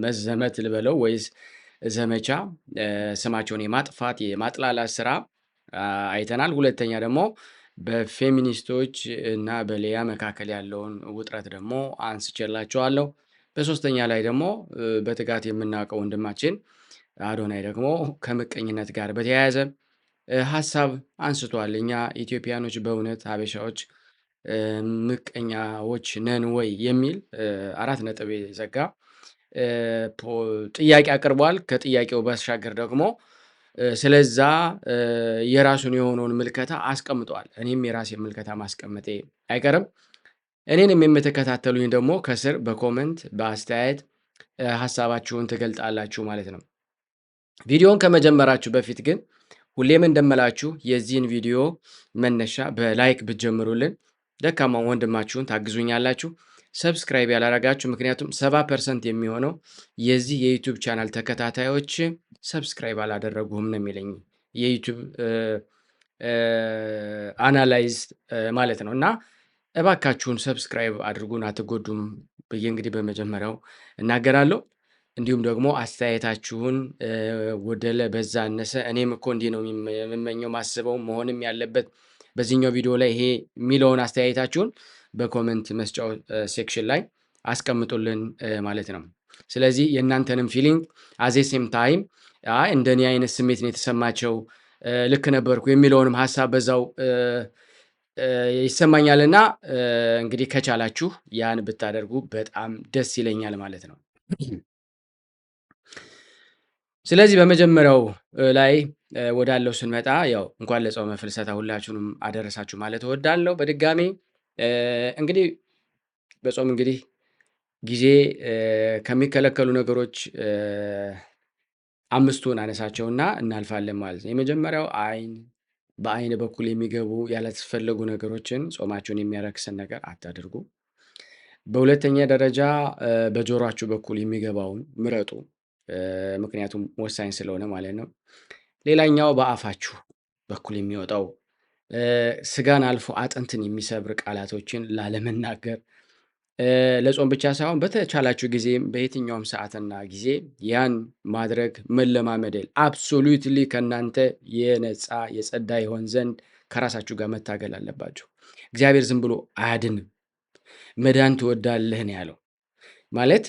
መዘመት ልበለው ወይስ ዘመቻ ስማቸውን የማጥፋት የማጥላላት ስራ አይተናል። ሁለተኛ ደግሞ በፌሚኒስቶች እና በሊያ መካከል ያለውን ውጥረት ደግሞ አንስቼላችኋለሁ። በሶስተኛ ላይ ደግሞ በትጋት የምናውቀው ወንድማችን አዶናይ ደግሞ ከምቀኝነት ጋር በተያያዘ ሀሳብ አንስቷል። እኛ ኢትዮጵያኖች በእውነት ሀበሻዎች ምቀኛዎች ነን ወይ የሚል 4 ነጥብ የዘጋ ጥያቄ አቅርቧል። ከጥያቄው ባሻገር ደግሞ ስለዛ የራሱን የሆነውን ምልከታ አስቀምጧል። እኔም የራሴን ምልከታ ማስቀመጤ አይቀርም። እኔንም የምትከታተሉኝ ደግሞ ከስር በኮመንት በአስተያየት ሀሳባችሁን ትገልጣላችሁ ማለት ነው። ቪዲዮውን ከመጀመራችሁ በፊት ግን ሁሌም እንደምላችሁ የዚህን ቪዲዮ መነሻ በላይክ ብትጀምሩልን ደካማውን ወንድማችሁን ታግዙኛላችሁ። ሰብስክራይብ ያላረጋችሁ ምክንያቱም 70% የሚሆነው የዚህ የዩቲዩብ ቻናል ተከታታዮች ሰብስክራይብ አላደረጉም ነው የሚለኝ የዩቲዩብ አናላይዝ ማለት ነው። እና እባካችሁን ሰብስክራይብ አድርጉን አትጎዱም ብዬ እንግዲህ በመጀመሪያው እናገራለሁ። እንዲሁም ደግሞ አስተያየታችሁን ወደለ በዛ አነሰ እኔም እኮ እንዲህ ነው የምመኘው ማስበው መሆንም ያለበት በዚህኛው ቪዲዮ ላይ ይሄ የሚለውን አስተያየታችሁን በኮመንት መስጫው ሴክሽን ላይ አስቀምጡልን ማለት ነው። ስለዚህ የእናንተንም ፊሊንግ አዜ ሴም ታይም እንደኔ አይነት ስሜት ነው የተሰማቸው ልክ ነበርኩ የሚለውንም ሀሳብ በዛው ይሰማኛልና እንግዲህ ከቻላችሁ ያን ብታደርጉ በጣም ደስ ይለኛል ማለት ነው። ስለዚህ በመጀመሪያው ላይ ወዳለው ስንመጣ ያው እንኳን ለጾመ ፍልሰታ ሁላችሁንም አደረሳችሁ ማለት እወዳለሁ። በድጋሚ እንግዲህ በጾም እንግዲህ ጊዜ ከሚከለከሉ ነገሮች አምስቱን አነሳቸውና እናልፋለን ማለት ነው። የመጀመሪያው በአይን በኩል የሚገቡ ያላስፈለጉ ነገሮችን ጾማችሁን የሚያረክስን ነገር አታድርጉ። በሁለተኛ ደረጃ በጆሮአችሁ በኩል የሚገባውን ምረጡ፣ ምክንያቱም ወሳኝ ስለሆነ ማለት ነው። ሌላኛው በአፋችሁ በኩል የሚወጣው ስጋን አልፎ አጥንትን የሚሰብር ቃላቶችን ላለመናገር ለጾም ብቻ ሳይሆን በተቻላችሁ ጊዜ በየትኛውም ሰዓትና ጊዜ ያን ማድረግ መለማመደል አብሶሉትሊ ከእናንተ የነፃ የጸዳ ይሆን ዘንድ ከራሳችሁ ጋር መታገል አለባችሁ። እግዚአብሔር ዝም ብሎ አያድንም። መዳን ትወዳለህ ነው ያለው። ማለት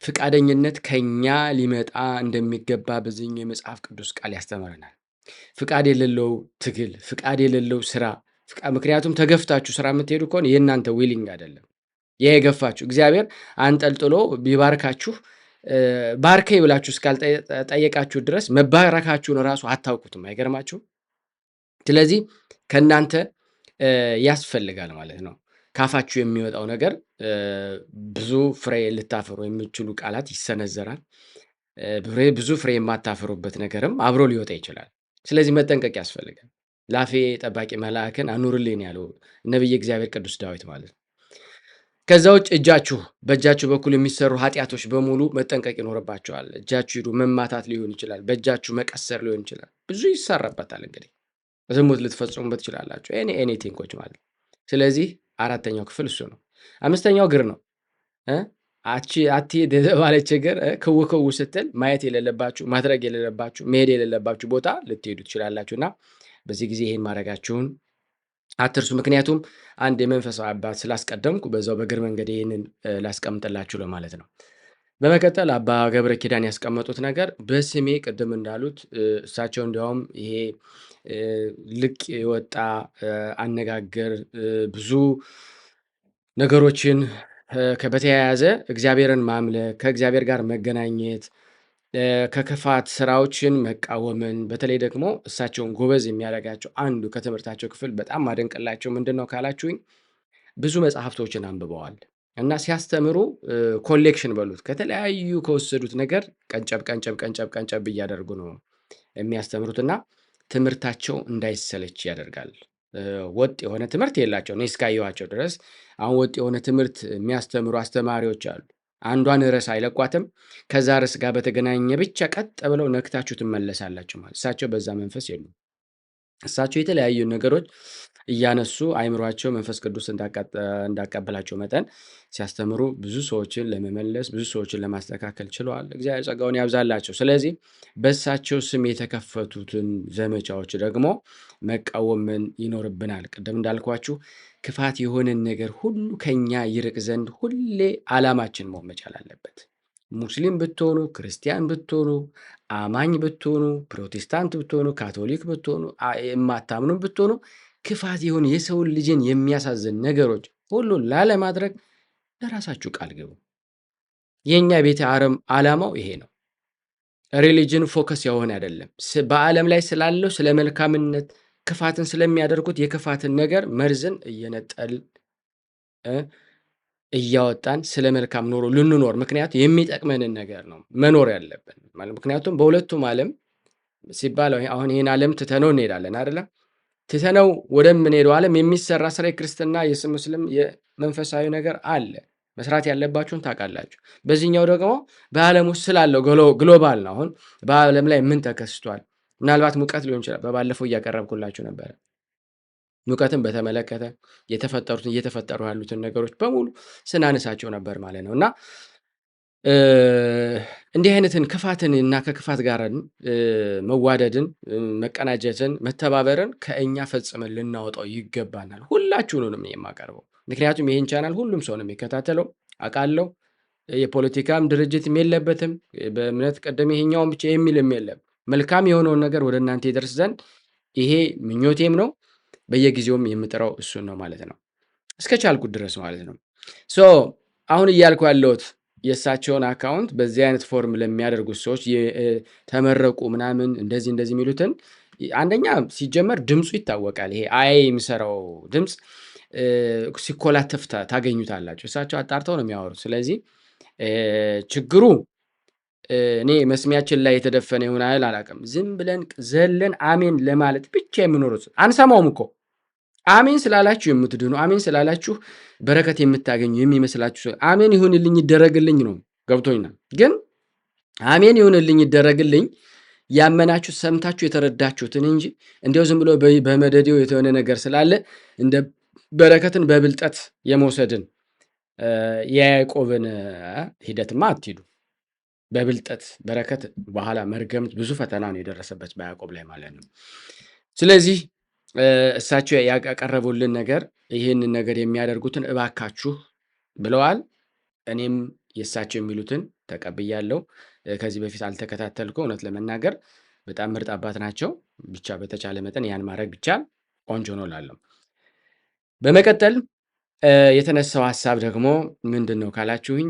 ፍቃደኝነት ከኛ ሊመጣ እንደሚገባ በዚህኛው የመጽሐፍ ቅዱስ ቃል ያስተምረናል። ፍቃድ የሌለው ትግል፣ ፍቃድ የሌለው ስራ፣ ምክንያቱም ተገፍታችሁ ስራ የምትሄዱ ከሆነ የእናንተ ዊሊንግ አይደለም። የገፋችሁ እግዚአብሔር አንጠልጥሎ ቢባርካችሁ ባርከኝ ብላችሁ እስካልጠየቃችሁ ድረስ መባረካችሁን ራሱ አታውቁትም። አይገርማችሁም? ስለዚህ ከእናንተ ያስፈልጋል ማለት ነው። ካፋችሁ የሚወጣው ነገር ብዙ ፍሬ ልታፈሩ የሚችሉ ቃላት ይሰነዘራል። ብዙ ፍሬ የማታፈሩበት ነገርም አብሮ ሊወጣ ይችላል። ስለዚህ መጠንቀቅ ያስፈልጋል። ላፌ ጠባቂ መልአክን አኑርልኝ ያለው ነቢየ እግዚአብሔር ቅዱስ ዳዊት ማለት ነው። ከዛ ውጭ በእጃችሁ በኩል የሚሰሩ ኃጢአቶች በሙሉ መጠንቀቅ ይኖርባቸዋል። እጃችሁ ሂዱ መማታት ሊሆን ይችላል። በእጃችሁ መቀሰር ሊሆን ይችላል። ብዙ ይሰራበታል። እንግዲህ ዝሙት ልትፈጽሙበት ትችላላችሁ። ኤኒቲንጎች ማለት። ስለዚህ 4ኛው ክፍል እሱ ነው። 5ኛው እግር ነው። አትሄድ የተባለች እግር ክው ክው ስትል ማየት የሌለባችሁ ማድረግ የሌለባችሁ መሄድ የሌለባችሁ ቦታ ልትሄዱ ትችላላችሁ እና በዚህ ጊዜ ይሄን ማድረጋችሁን አትርሱ። ምክንያቱም አንድ የመንፈሳዊ አባት ስላስቀደምኩ በዛው በእግር መንገድ ይህንን ላስቀምጥላችሁ ለማለት ነው። በመቀጠል አባ ገብረ ኪዳን ያስቀመጡት ነገር በስሜ ቅድም እንዳሉት እሳቸው እንዲያውም ይሄ ልቅ የወጣ አነጋገር ብዙ ነገሮችን በተያያዘ እግዚአብሔርን ማምለክ ከእግዚአብሔር ጋር መገናኘት ከክፋት ስራዎችን መቃወምን በተለይ ደግሞ እሳቸውን ጎበዝ የሚያደርጋቸው አንዱ ከትምህርታቸው ክፍል በጣም ማደንቅላቸው ምንድነው ካላችሁኝ ብዙ መጽሐፍቶችን አንብበዋል እና ሲያስተምሩ ኮሌክሽን በሉት ከተለያዩ ከወሰዱት ነገር ቀንጨብ እያደረጉ ነው የሚያስተምሩትና ትምህርታቸው እንዳይሰለች ያደርጋል። ወጥ የሆነ ትምህርት የላቸው ነው እስካየኋቸው ድረስ። አሁን ወጥ የሆነ ትምህርት የሚያስተምሩ አስተማሪዎች አሉ። አንዷን ርዕስ አይለቋትም። ከዛ ርዕስ ጋር በተገናኘ ብቻ ቀጥ ብለው ነክታችሁ ትመለሳላችሁ ማለት። እሳቸው በዛ መንፈስ የሉም። እሳቸው የተለያዩ ነገሮች እያነሱ አይምሯቸው መንፈስ ቅዱስ እንዳቀበላቸው መጠን ሲያስተምሩ ብዙ ሰዎችን ለመመለስ ብዙ ሰዎችን ለማስተካከል ችለዋል። እግዚአብሔር ጸጋውን ያብዛላቸው። ስለዚህ በእሳቸው ስም የተከፈቱትን ዘመቻዎች ደግሞ መቃወምን ይኖርብናል። ቅድም እንዳልኳችሁ ክፋት የሆነን ነገር ሁሉ ከኛ ይርቅ ዘንድ ሁሌ ዓላማችን መሆን መቻል አለበት። ሙስሊም ብትሆኑ፣ ክርስቲያን ብትሆኑ፣ አማኝ ብትሆኑ፣ ፕሮቴስታንት ብትሆኑ፣ ካቶሊክ ብትሆኑ፣ የማታምኑ ብትሆኑ ክፋት የሆነ የሰውን ልጅን የሚያሳዝን ነገሮች ሁሉ ላለማድረግ ለራሳችሁ ቃል ግቡ። የኛ ቤተ ዓላማው ይሄ ነው። ሪሊጅን ፎከስ የሆነ አይደለም። በዓለም ላይ ስላለው ስለ መልካምነት ክፋትን ስለሚያደርጉት የክፋትን ነገር መርዝን እየነጠል እያወጣን ስለ መልካም ኑሮ ልንኖር፣ ምክንያቱም የሚጠቅመንን ነገር ነው መኖር ያለብን። ምክንያቱም በሁለቱም ዓለም ሲባል አሁን ይህን ዓለም ትተነው እንሄዳለን አይደለም። ትተነው ወደምንሄደው ዓለም የሚሰራ ስራ የክርስትና የሙስሊም የመንፈሳዊ ነገር አለ። መስራት ያለባችሁን ታውቃላችሁ። በዚህኛው ደግሞ በዓለም ውስጥ ስላለው ግሎባል ነው። አሁን በዓለም ላይ ምን ተከስቷል? ምናልባት ሙቀት ሊሆን ይችላል። በባለፈው እያቀረብኩላችሁ ነበረ። ሙቀትን በተመለከተ እየተፈጠሩ ያሉትን ነገሮች በሙሉ ስናነሳቸው ነበር ማለት ነው። እና እንዲህ አይነትን ክፋትን እና ከክፋት ጋር መዋደድን፣ መቀናጀትን፣ መተባበርን ከእኛ ፈጽመን ልናወጣው ይገባናል። ሁላችሁንም የማቀርበው ምክንያቱም ይህን ቻናል ሁሉም ሰው ነው የሚከታተለው አውቃለሁ። የፖለቲካም ድርጅትም የለበትም። በእምነት ቀደም ይሄኛውን ብቻ የሚልም የለም። መልካም የሆነውን ነገር ወደ እናንተ ይደርስ ዘንድ ይሄ ምኞቴም ነው። በየጊዜውም የምጥረው እሱን ነው ማለት ነው፣ እስከ ቻልኩት ድረስ ማለት ነው። ሶ አሁን እያልኩ ያለሁት የእሳቸውን አካውንት በዚህ አይነት ፎርም ለሚያደርጉት ሰዎች ተመረቁ ምናምን እንደዚህ የሚሉትን አንደኛ ሲጀመር ድምፁ ይታወቃል። ይሄ የሚሰራው ድምፅ ሲኮላተፍ ታገኙታላችሁ። እሳቸው አጣርተው ነው የሚያወሩት። ስለዚህ ችግሩ እኔ መስሚያችን ላይ የተደፈነ ይሆን አይል አላውቅም። ዝም ብለን ዘለን አሜን ለማለት ብቻ የሚኖሩት አንሰማውም እኮ። አሜን ስላላችሁ የምትድኑ፣ አሜን ስላላችሁ በረከት የምታገኙ የሚመስላችሁ አሜን ይሁንልኝ ይደረግልኝ ነው። ገብቶኛል። ግን አሜን ይሁንልኝ ይደረግልኝ ያመናችሁ ሰምታችሁ የተረዳችሁትን እንጂ እንዲያው ዝም ብሎ በመደዴው የተሆነ ነገር ስላለ እንደ በረከትን በብልጠት የመውሰድን የያዕቆብን ሂደትማ አትሂዱ። በብልጠት በረከት በኋላ መርገምት ብዙ ፈተና ነው የደረሰበት በያዕቆብ ላይ ማለት ነው። ስለዚህ እሳቸው ያቀረቡልን ነገር ይህንን ነገር የሚያደርጉትን እባካችሁ ብለዋል። እኔም የእሳቸው የሚሉትን ተቀብያለሁ። ከዚህ በፊት አልተከታተልኩ፣ እውነት ለመናገር በጣም ምርጥ አባት ናቸው። ብቻ በተቻለ መጠን ያን ማድረግ ብቻ ቆንጆ ነው እላለሁ። በመቀጠል የተነሳው ሀሳብ ደግሞ ምንድን ነው ካላችሁኝ፣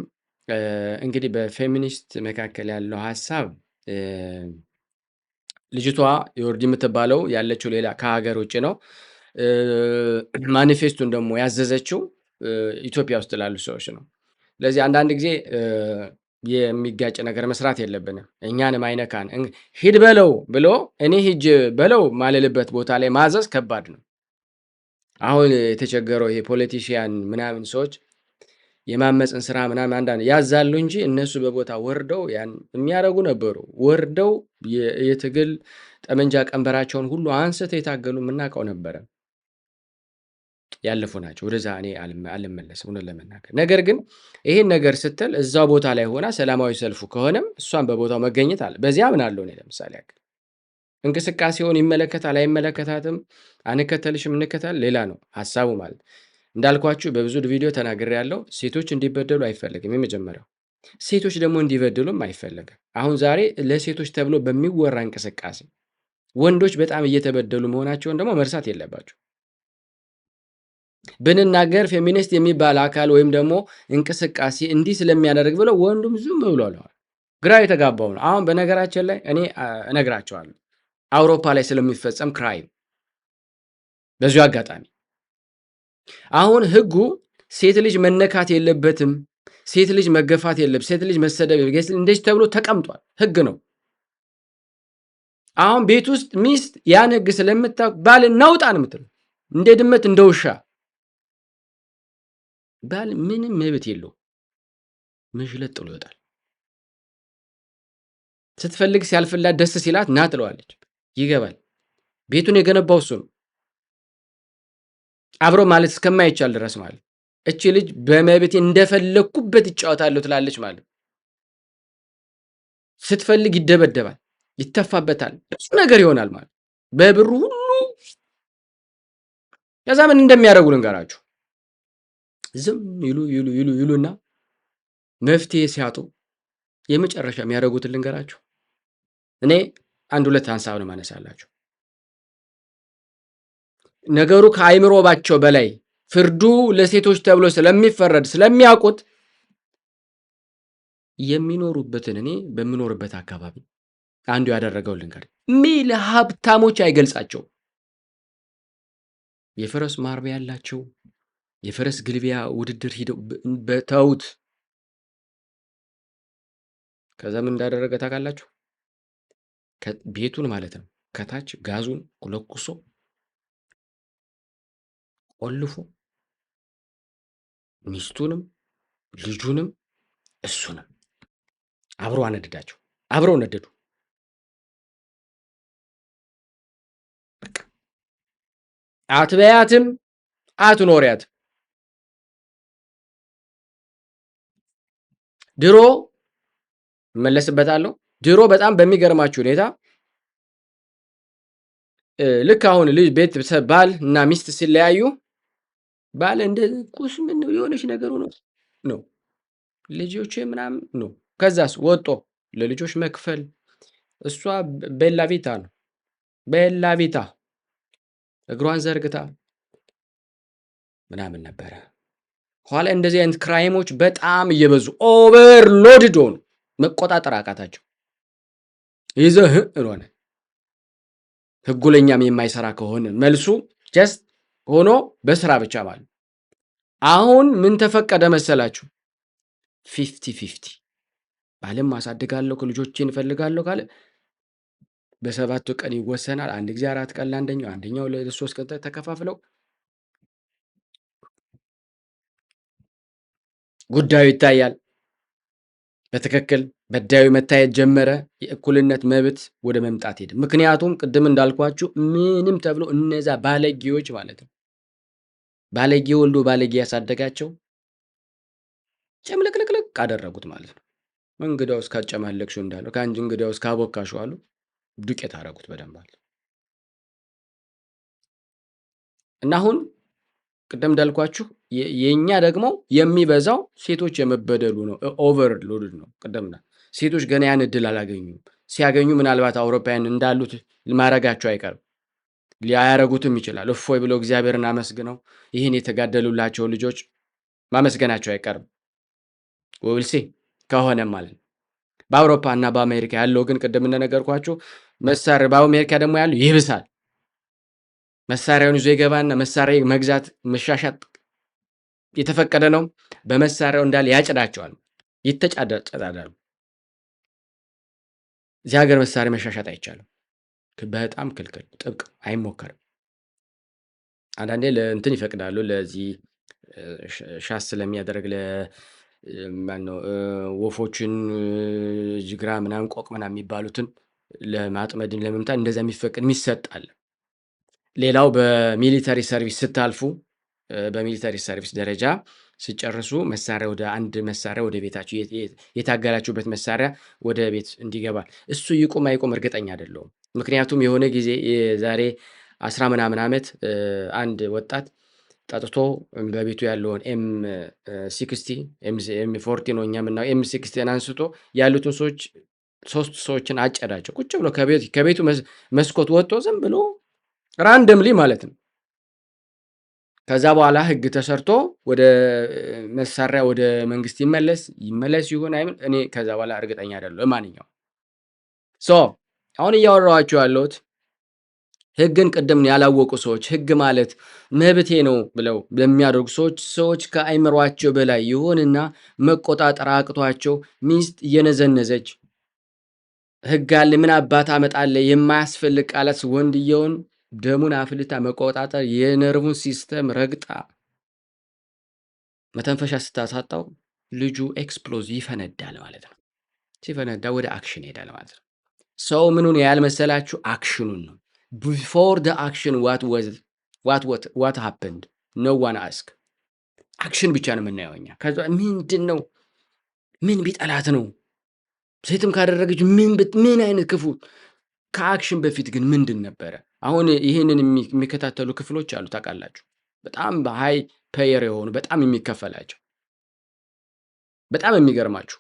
እንግዲህ በፌሚኒስት መካከል ያለው ሀሳብ ልጅቷ የወርድ የምትባለው ያለችው ሌላ ከሀገር ውጭ ነው። ማኒፌስቱን ደግሞ ያዘዘችው ኢትዮጵያ ውስጥ ላሉ ሰዎች ነው። ስለዚህ አንዳንድ ጊዜ የሚጋጭ ነገር መስራት የለብንም። እኛንም አይነካን። ሂድ በለው ብሎ እኔ ሂጅ በለው ማለልበት ቦታ ላይ ማዘዝ ከባድ ነው። አሁን የተቸገረው ይሄ ፖለቲሽያን ምናምን ሰዎች የማመፅን ስራ ምናምን አንዳንድ ያዛሉ እንጂ እነሱ በቦታ ወርደው ያን የሚያደርጉ ነበሩ። ወርደው የትግል ጠመንጃ ቀንበራቸውን ሁሉ አንስተው የታገሉ የምናውቀው ነበረ። ያለፉ ናቸው። ወደዛ እኔ አልመለስም እውነት ለመናገር። ነገር ግን ይሄን ነገር ስትል እዛው ቦታ ላይ ሆና ሰላማዊ ሰልፉ ከሆነም እሷን በቦታው መገኘት አለ። በዚያ ምን አለው? እኔ ለምሳሌ ያክል እንቅስቃሴውን ይመለከታል አይመለከታትም፣ አንከተልሽም እንከተል ሌላ ነው ሀሳቡ ማለት እንዳልኳችሁ በብዙ ቪዲዮ ተናግሬያለሁ። ሴቶች እንዲበደሉ አይፈለግም። የመጀመሪያው ሴቶች ደግሞ እንዲበደሉም አይፈለግም። አሁን ዛሬ ለሴቶች ተብሎ በሚወራ እንቅስቃሴ ወንዶች በጣም እየተበደሉ መሆናቸውን ደግሞ መርሳት የለባቸው። ብንናገር ፌሚኒስት የሚባል አካል ወይም ደግሞ እንቅስቃሴ እንዲህ ስለሚያደርግ ብለው ወንዱም ዝም ብሏል። ግራ የተጋባው ነው። አሁን በነገራችን ላይ እኔ እነግራቸዋለሁ አውሮፓ ላይ ስለሚፈጸም ክራይም በዚሁ አጋጣሚ አሁን ህጉ ሴት ልጅ መነካት የለበትም፣ ሴት ልጅ መገፋት የለበትም፣ ሴት ልጅ መሰደብ እንደዚህ ተብሎ ተቀምጧል። ህግ ነው። አሁን ቤት ውስጥ ሚስት ያን ህግ ስለምታውቅ ባል እናውጣ ነው የምትለው፣ እንደ ድመት እንደ ውሻ። ባል ምንም መብት የለው፣ መሽለጥ ጥሎ ይወጣል። ስትፈልግ ሲያልፍላት ደስ ሲላት ና ትለዋለች። ይገባል። ቤቱን የገነባው እሱ ነው። አብሮ ማለት እስከማይቻል ድረስ ማለት እቺ ልጅ በመብቴ እንደፈለግኩበት ይጫወታለሁ ትላለች ማለት ስትፈልግ ይደበደባል፣ ይተፋበታል፣ ብዙ ነገር ይሆናል ማለት በብሩ ሁሉ። ከዛ ምን እንደሚያደርጉ ልንገራችሁ። ዝም ይሉና መፍትሄ ሲያጡ የመጨረሻ የሚያደርጉትን ልንገራችሁ። እኔ አንድ ሁለት ሀሳብ ነው ማነሳላችሁ። ነገሩ ከአይምሮባቸው በላይ ፍርዱ ለሴቶች ተብሎ ስለሚፈረድ ስለሚያውቁት የሚኖሩበትን እኔ በምኖርበት አካባቢ አንዱ ያደረገው ልንገር ሚል ሀብታሞች አይገልጻቸው የፈረስ ማርቢያ ያላቸው የፈረስ ግልቢያ ውድድር ሂደው በተውት። ከዛ ምን እንዳደረገ ታውቃላችሁ? ቤቱን ማለት ነው ከታች ጋዙን ለኩሶ ቆልፎ ሚስቱንም ልጁንም እሱንም አብሮ አነደዳቸው። አብረው ነደዱ። አትበያትም አትኖሪያትም። ድሮ እመለስበታለሁ። ድሮ በጣም በሚገርማችሁ ሁኔታ ልክ አሁን ልጅ ቤተሰብ ባል እና ሚስት ሲለያዩ ባል እንደ ቁስ ምን የሆነች ነገሩ ነው ልጆች ምናምን ነው። ከዛስ ወጦ ለልጆች መክፈል እሷ ቤላ ቪታ ነው። ቤላ ቪታ እግሯን ዘርግታ ምናምን ነበረ። ኋላ እንደዚህ አይነት ክራይሞች በጣም እየበዙ ኦቨርሎድድ ሆኑ። መቆጣጠር አቃታቸው። ይዘህ ሆነ ህጉ ለኛም የማይሰራ ከሆነ መልሱ ጀስት ሆኖ በስራ ብቻ ማለት። አሁን ምን ተፈቀደ መሰላችሁ? 50-50 ባለም ማሳደጋለሁ ከልጆቼን እፈልጋለሁ ካለ በሰባቱ ቀን ይወሰናል። አንድ ጊዜ 4 ቀን ለአንደኛው፣ አንደኛው ለ3 ቀን ተከፋፍለው ጉዳዩ ይታያል። በትክክል በዳዩ መታየት ጀመረ። የእኩልነት መብት ወደ መምጣት ሄደ። ምክንያቱም ቅድም እንዳልኳችሁ ምንም ተብሎ እነዛ ባለጌዎች ማለት ነው ባለጌ ወልዶ ባለጌ ያሳደጋቸው ጨምለቅለቅለቅ አደረጉት ማለት ነው። እንግዳው እስካጨማለቅሽው እንዳለው ከአንቺ እንግዳው እስካቦካሽው አሉ ዱቄት አደረጉት በደንብ አለ እና አሁን ቅድም እንዳልኳችሁ የኛ ደግሞ የሚበዛው ሴቶች የመበደሉ ነው። ኦቨርሎድ ነው። ቅድምና ሴቶች ገና ያን እድል አላገኙም። ሲያገኙ ምናልባት አውሮፓውያን እንዳሉት ማረጋቸው አይቀርም። ሊያረጉትም ይችላል። እፎይ ብለው እግዚአብሔርን አመስግነው ይህን የተጋደሉላቸው ልጆች ማመስገናቸው አይቀርም። ወልሲ ከሆነ ማለት ነው። በአውሮፓ እና በአሜሪካ ያለው ግን ቅድም እንደነገርኳችሁ መሳሪያ በአሜሪካ ደግሞ ያለው ይብሳል። መሳሪያውን ይዞ ይገባና መሳሪያ መግዛት መሻሻጥ የተፈቀደ ነው። በመሳሪያው እንዳለ ያጭዳቸዋል፣ ይተጫዳሉ። እዚህ ሀገር መሳሪያ መሻሻጥ አይቻልም። በጣም ክልክል፣ ጥብቅ፣ አይሞከርም። አንዳንዴ ለእንትን ይፈቅዳሉ። ለዚህ ሻስ ስለሚያደርግ ለማነው ወፎችን ጅግራ ምናምን ቆቅ ምናምን የሚባሉትን ለማጥመድን ለመምታት እንደዛ የሚፈቅድ የሚሰጣል። ሌላው በሚሊተሪ ሰርቪስ ስታልፉ በሚሊተሪ ሰርቪስ ደረጃ ሲጨርሱ መሳሪያ ወደ አንድ መሳሪያ ወደ ቤታችሁ የታገላችሁበት መሳሪያ ወደ ቤት እንዲገባል። እሱ ይቁም አይቁም እርግጠኛ አይደለሁም። ምክንያቱም የሆነ ጊዜ የዛሬ 10 ምናምን ዓመት አንድ ወጣት ጠጥቶ በቤቱ ያለውን M60 M40 ነው እኛ ምናው M60 አንስቶ ያሉትን ሰዎች 3 ሰዎችን አጨዳቸው። ቁጭ ብሎ ከቤቱ መስኮት ወጥቶ ዝም ብሎ ራንደምሊ ማለት ነው። ከዛ በኋላ ህግ ተሰርቶ ወደ መሳሪያ ወደ መንግስት ይመለስ ይሆን አይምን እኔ ከዛ በኋላ እርግጠኛ አይደለሁ። ለማንኛውም አሁን እያወራኋቸው ያለሁት ህግን ቅድም ያላወቁ ሰዎች ህግ ማለት መብቴ ነው ብለው በሚያደርጉ ሰዎች ከአይምሯቸው በላይ ይሆንና መቆጣጠር አቅቷቸው ሚስት እየነዘነዘች ህግ አለ ምን አባት አመጣለ የማያስፈልግ ቃላት ወንድየውን ደሙን አፍልታ መቆጣጠር የነርቭን ሲስተም ረግጣ መተንፈሻ ስታሳጣው ልጁ ኤክስፕሎዝ ይፈነዳል ማለት ነው። ሲፈነዳ ወደ አክሽን ይሄዳል ማለት ነው። ሰው ምኑን ያልመሰላችሁ አክሽኑን ነው። ቢፎር the action what happened ኖ ዋን አስክ አክሽን ብቻ ነው የምናየው እኛ። ከዛ ምንድን ነው ምን ቢጠላት ነው ሴትም ካደረገች ምን አይነት ክፉ። ከአክሽን በፊት ግን ምንድን ነበረ? አሁን ይህንን የሚከታተሉ ክፍሎች አሉ ታውቃላችሁ፣ በጣም በሃይ ፔየር የሆኑ በጣም የሚከፈላቸው። በጣም የሚገርማችሁ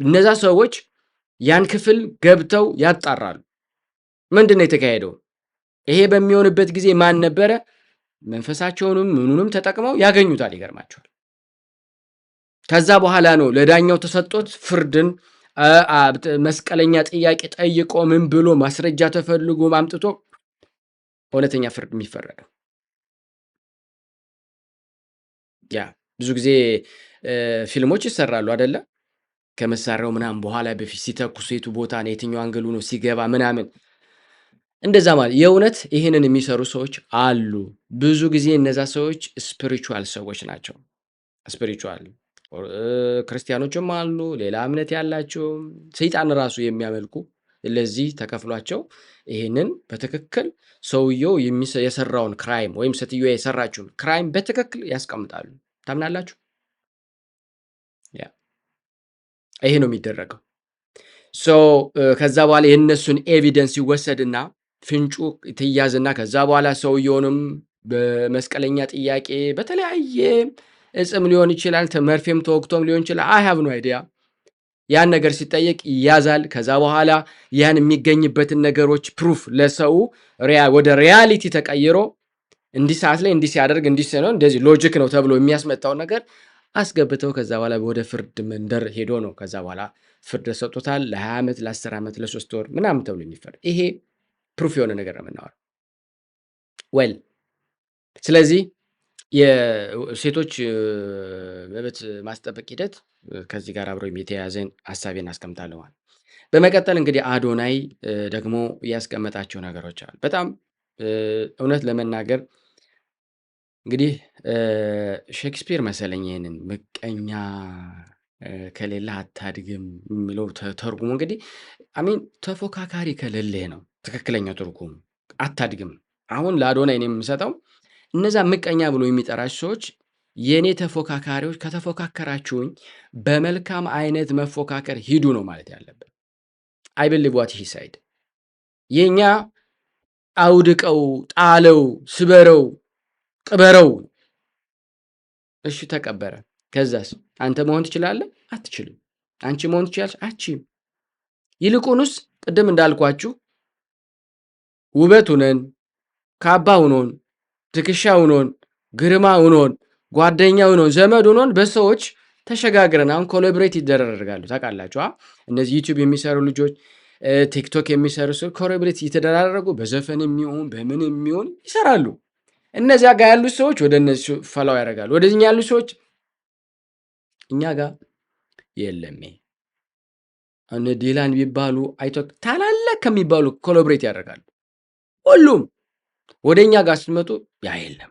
እነዛ ሰዎች ያን ክፍል ገብተው ያጣራሉ። ምንድን ነው የተካሄደው? ይሄ በሚሆንበት ጊዜ ማን ነበረ? መንፈሳቸውንም ምኑንም ተጠቅመው ያገኙታል። ይገርማቸዋል። ከዛ በኋላ ነው ለዳኛው ተሰጥቶት ፍርድን መስቀለኛ ጥያቄ ጠይቆ ምን ብሎ ማስረጃ ተፈልጎ አምጥቶ እውነተኛ ፍርድ የሚፈረደው። ያ ብዙ ጊዜ ፊልሞች ይሰራሉ አይደለ? ከመሳሪያው ምናምን በኋላ በፊት ሲተኩሱ የቱ ቦታ ነው የትኛው አንገሉ ነው ሲገባ ምናምን እንደዛ ማለት የእውነት ይህንን የሚሰሩ ሰዎች አሉ። ብዙ ጊዜ እነዛ ሰዎች ስፒሪቹዋል ሰዎች ናቸው። ስፒሪቹዋል ክርስቲያኖችም አሉ፣ ሌላ እምነት ያላቸው ሰይጣን ራሱ የሚያመልኩ ለዚህ ተከፍሏቸው ይህንን በትክክል ሰውየው የሰራውን ክራይም ወይም ሴትዮዋ የሰራችውን ክራይም በትክክል ያስቀምጣሉ። ታምናላችሁ? ይሄ ነው የሚደረገው። ከዛ በኋላ የእነሱን ኤቪደንስ ይወሰድና ፍንጩ ትያዝና ከዛ በኋላ ሰውየውንም በመስቀለኛ ጥያቄ በተለያየ እጽም ሊሆን ይችላል፣ መርፌም ተወግቶም ሊሆን ይችላል። አይ ሃቭ ኖ አይዲያ። ያን ነገር ሲጠየቅ ይያዛል። ከዛ በኋላ ያን የሚገኝበትን ነገሮች ፕሩፍ ለሰው ወደ ሪያሊቲ ተቀይሮ እንዲህ ሰዓት ላይ እንዲህ ሲያደርግ እንዲህ ነው እንደዚህ ሎጂክ ነው ተብሎ የሚያስመጣውን ነገር አስገብተው ከዛ በኋላ ወደ ፍርድ መንደር ሄዶ ነው ከዛ በኋላ ፍርድ ሰጥቶታል። ለ20 ዓመት ለ10 ዓመት ለ3 ወር ምናምን ተብሎ የሚፈርድ ይሄ ፕሩፍ የሆነ ነገር ነው የምናወራው። ዌል ስለዚህ የሴቶች መብት ማስጠበቅ ሂደት ከዚህ ጋር አብሮ የተያያዘን ሀሳቤን አስቀምጣለሁ። በመቀጠል እንግዲህ አዶናይ ደግሞ ያስቀመጣቸው ነገሮች አሉ። በጣም እውነት ለመናገር እንግዲህ ሼክስፒር መሰለኝ ይሄንን ምቀኛ ከሌለ አታድግም የሚለው ተርጉሙ እንግዲህ አሚን ተፎካካሪ ከሌለህ ነው ትክክለኛው ትርጉሙ፣ አታድግም። አሁን ለአዶናይ ነው የምሰጠው እነዛ ምቀኛ ብሎ የሚጠራቸው ሰዎች የኔ ተፎካካሪዎች፣ ከተፎካከራችሁኝ በመልካም አይነት መፎካከር ሂዱ ነው ማለት ያለበት። አይ ቢሊቭ ዋት ሂ ሳይድ። የኛ አውድቀው፣ ጣለው፣ ስበረው፣ ቅበረው። እሺ ተቀበረ። ከዛስ አንተ መሆን ትችላለህ? አትችልም። አንቺ መሆን ትችላለሽ? አትችይም። ይልቁንስ ቅድም እንዳልኳችሁ ውበት ሁነን፣ ካባ ሁኖን፣ ትከሻ ሁኖን፣ ግርማ ሁኖን፣ ጓደኛ ሁኖን፣ ዘመድ ሁኖን በሰዎች ተሸጋግረን አሁን ኮላቦሬት ይደረጋሉ። ታውቃላችሁ እነዚህ ዩቲዩብ የሚሰሩ ልጆች፣ ቲክቶክ የሚሰሩ ሰው ኮላቦሬት እየተደራረጉ በዘፈን የሚሆን በምን የሚሆን ይሰራሉ። እነዚያ ጋር ያሉ ሰዎች ወደ እነዚህ ፈላው ያደርጋሉ። ወደኛ ያሉ ሰዎች እኛ ጋር የለም። እነ ዲላን ቢባሉ አይቶ ታላላቅ ከሚባሉ ኮላቦሬት ያደርጋሉ። ሁሉም ወደኛ ጋር ስትመጡ ያ የለም።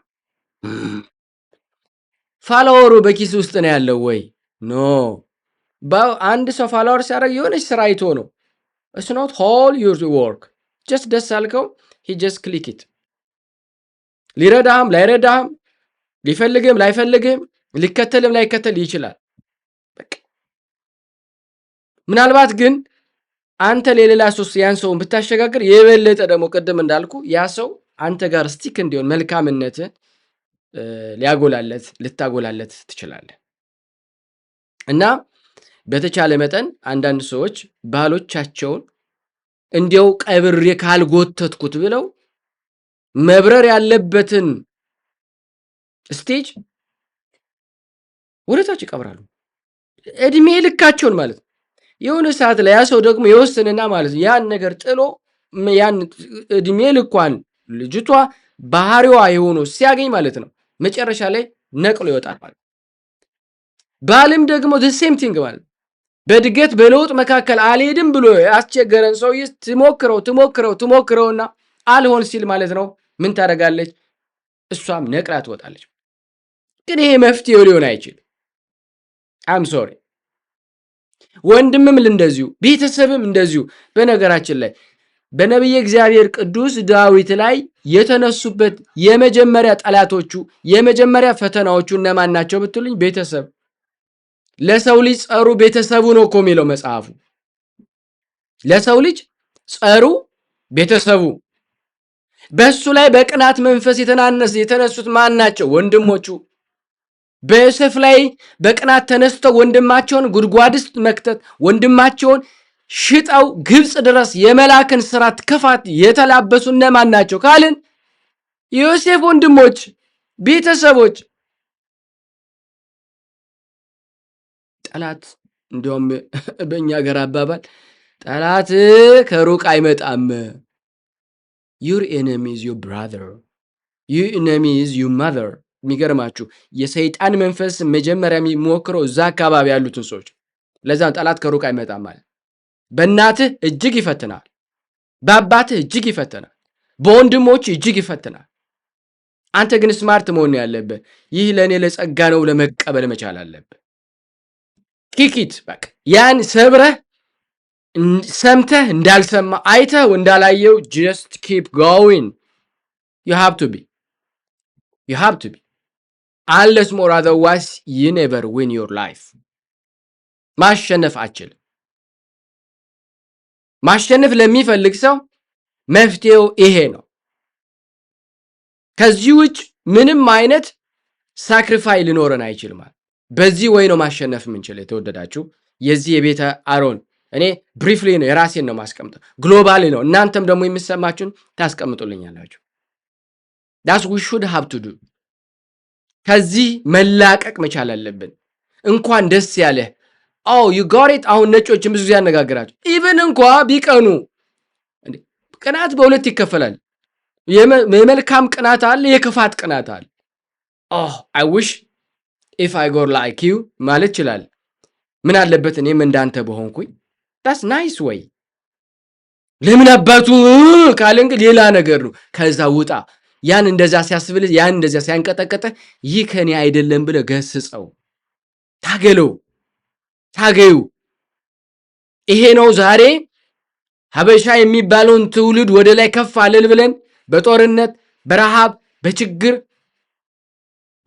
ፋላወሩ በኪስ ውስጥ ነው ያለው ወይ? ኖ። አንድ ሰው ፋላወር ሲያደርግ የሆነች ስራ አይቶ ነው። it's not all your work just ደስ አልከው he just click it። ሊረዳህም ላይረዳህም፣ ሊፈልግም ላይፈልግም፣ ሊከተልም ላይከተል ይችላል። ምናልባት ግን አንተ ለሌላ ሰው ያን ሰውን ብታሸጋግር የበለጠ ደግሞ ቅድም እንዳልኩ ያ ሰው አንተ ጋር ስቲክ እንዲሆን መልካምነትን ልታጎላለት ትችላለህ። እና በተቻለ መጠን አንዳንድ ሰዎች ባሎቻቸውን እንዲያው ቀብሬ ካልጎተትኩት ብለው መብረር ያለበትን ስቴጅ ወደታች ይቀብራሉ። እድሜ ልካቸውን ማለት ነው። የሆነ ሰዓት ላይ ያ ሰው ደግሞ የወሰነና ማለት ነው ያን ነገር ጥሎ ያን እድሜ ልኳን ልጅቷ ባህሪዋ የሆነ ሲያገኝ ማለት ነው መጨረሻ ላይ ነቅሎ ይወጣል ማለት። ባልም ደግሞ the same thing ማለት በድገት በለውጥ መካከል አልሄድም ብሎ ያስቸገረን ሰው ትሞክረውና አልሆን ሲል ማለት ነው ምን ታደርጋለች? እሷም ነቅላ ትወጣለች። ግን ይሄ መፍትሄው ሊሆን አይችልም። አም ሶሪ። ወንድምም እንደዚሁ፣ ቤተሰብም እንደዚሁ። በነገራችን ላይ በነቢየ እግዚአብሔር ቅዱስ ዳዊት ላይ የተነሱበት የመጀመሪያ ጠላቶቹ የመጀመሪያ ፈተናዎቹ እነማን ናቸው ብትሉኝ፣ ቤተሰብ። ለሰው ልጅ ጸሩ ቤተሰቡ ነው እኮ የሚለው መጽሐፉ። ለሰው ልጅ ጸሩ ቤተሰቡ። በእሱ ላይ በቅናት መንፈስ የተነሱት ማን ናቸው? ወንድሞቹ። በዮሴፍ ላይ በቅናት ተነስተው ወንድማቸውን ጉድጓድ ውስጥ መክተት፣ ወንድማቸውን ሽጠው ግብፅ ድረስ የመላክን ስራት ክፋት የተላበሱ እነማን ናቸው ካልን የዮሴፍ ወንድሞች፣ ቤተሰቦች። ጠላት እንዲሁም በእኛ ሀገር አባባል ጠላት ከሩቅ አይመጣም። ዩር ኤነሚ ኢዝ ዩር ብራዘር፣ ዩር ኤነሚ ኢዝ ዩር ማዘር። የሚገርማችሁ የሰይጣን መንፈስ መጀመሪያ የሚሞክረው እዛ አካባቢ ያሉትን ሰዎች። ለዛም ጠላት ከሩቅ አይመጣም ማለት በእናትህ እጅግ ይፈትናል፣ በአባትህ እጅግ ይፈትናል፣ በወንድሞች እጅግ ይፈትናል። አንተ ግን ስማርት መሆን ያለብህ ይህ ለእኔ ለጸጋ ነው ለመቀበል መቻል አለብህ። ኪኪት በቃ ያን ሰብረህ ሰምተህ እንዳልሰማ አይተህ እንዳላየው ጀስት ኪፕ ጎዊንግ። ዩ ሃቭ ቱ ቢ አንለስ ሞር አዘርዋይስ ዩ ኔቨር ዊን ዮር ላይፍ። ማሸነፍ አችልም። ማሸነፍ ለሚፈልግ ሰው መፍትሄው ይሄ ነው። ከዚህ ውጭ ምንም አይነት ሳክሪፋይ ሊኖረን አይችልም። በዚህ ወይ ነው ማሸነፍ የምንችል። የተወደዳችሁ የዚህ የቤተ አሮን እኔ ብሪፍሊ ነው የራሴን ነው ማስቀምጠው፣ ግሎባሊ ነው። እናንተም ደግሞ የሚሰማችሁን ታስቀምጡልኛላችሁ። ዳስ ዊ ሹድ ሃቭ ቱ ዱ። ከዚህ መላቀቅ መቻል አለብን። እንኳን ደስ ያለህ ዩ ጋት ኢት። አሁን ነጮችን ብዙ ጊዜ ያነጋግራቸው ኢቭን እንኳ ቢቀኑ፣ ቅናት በሁለት ይከፈላል። የመልካም ቅናት አለ፣ የክፋት ቅናት አለ። አይ ዊሽ ኢፍ አይ ጎር ላይክ ዩ ማለት ይችላል። ምን አለበት እኔም እንዳንተ በሆንኩኝ። ዳስ ናይስ ወይ። ለምን አባቱ ካለን ግን ሌላ ነገር ነው። ከዛ ውጣ። ያን እንደዛ ሲያስብልህ፣ ያን እንደዛ ሲያንቀጠቀጠ ይህ ከኔ አይደለም ብለህ ገስጸው፣ ታገለው፣ ታገዩ። ይሄ ነው ዛሬ ሀበሻ የሚባለውን ትውልድ ወደ ላይ ከፍ አለል ብለን በጦርነት በረሃብ በችግር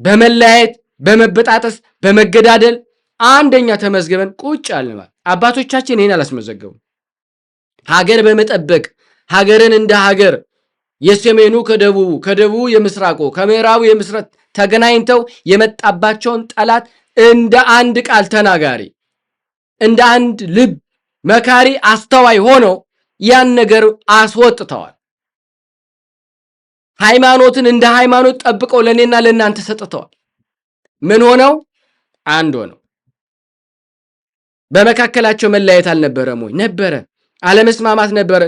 በመለያየት በመበጣጠስ በመገዳደል አንደኛ ተመዝግበን ቁጭ አልን። አባቶቻችን ይሄን አላስመዘገቡም። ሀገር በመጠበቅ ሀገርን እንደ ሀገር የሰሜኑ ከደቡቡ ከደቡቡ የምስራቁ ከምዕራቡ የምስራቅ ተገናኝተው የመጣባቸውን ጠላት እንደ አንድ ቃል ተናጋሪ እንደ አንድ ልብ መካሪ አስተዋይ ሆነው ያን ነገር አስወጥተዋል። ሃይማኖትን እንደ ሃይማኖት ጠብቀው ለኔና ለእናንተ ሰጥተዋል። ምን ሆነው? አንድ ሆነው። በመካከላቸው መለያየት አልነበረም ወይ? ነበረ። አለመስማማት ነበረ።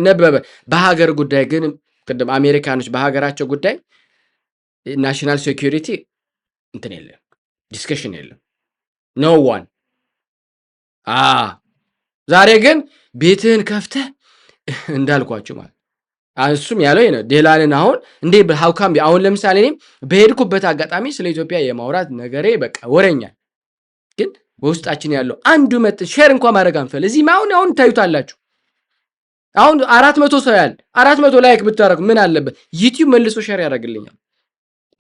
በሀገር ጉዳይ ግን ቅድም አሜሪካኖች በሀገራቸው ጉዳይ ናሽናል ሴኩሪቲ እንትን የለም፣ ዲስከሽን የለም። ኖ ዋን። ዛሬ ግን ቤትህን ከፍተህ እንዳልኳችሁ ማለት እሱም ያለው ይሄ ነው። ዴላንን አሁን እንዴ በሃውካም አሁን ለምሳሌ እኔ በሄድኩበት አጋጣሚ ስለ ኢትዮጵያ የማውራት ነገሬ በቃ ወረኛ፣ ግን በውስጣችን ያለው አንዱ መጥ ሼር እንኳን ማድረግ አንፈል። እዚህ አሁን ታዩታላችሁ። አሁን 400 ሰው ያለ 400 ላይክ ብታረጉ ምን አለበት? ዩቲዩብ መልሶ ሼር ያደርግልኛል።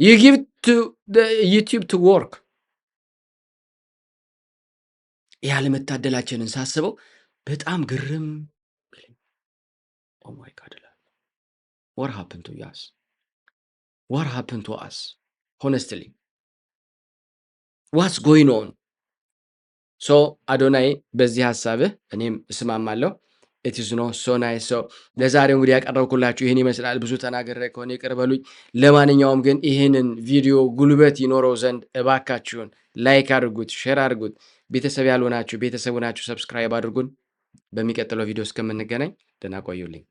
you give to the YouTube to work። ያለ መታደላችንን ሳስበው በጣም ግርም። oh my god what happened to us? What happened to us? Honestly, what's going on? So አዶናይ በዚህ ሐሳብህ እኔም እስማማለሁ። it is not so nice። so ለዛሬው እንግዲህ ያቀረብኩላችሁ ይሄን ይመስላል። ብዙ ተናገረ ከሆነ ይቅር በሉኝ። ለማንኛውም ግን ይሄንን ቪዲዮ ጉልበት ይኖረው ዘንድ እባካችሁን ላይክ አድርጉት፣ ሼር አድርጉት። ቤተሰብ ያልሆናችሁ ቤተሰቡ ናችሁ፣ ሰብስክራይብ አድርጉን። በሚቀጥለው ቪዲዮ እስከምንገናኝ ደህና ቆዩልኝ።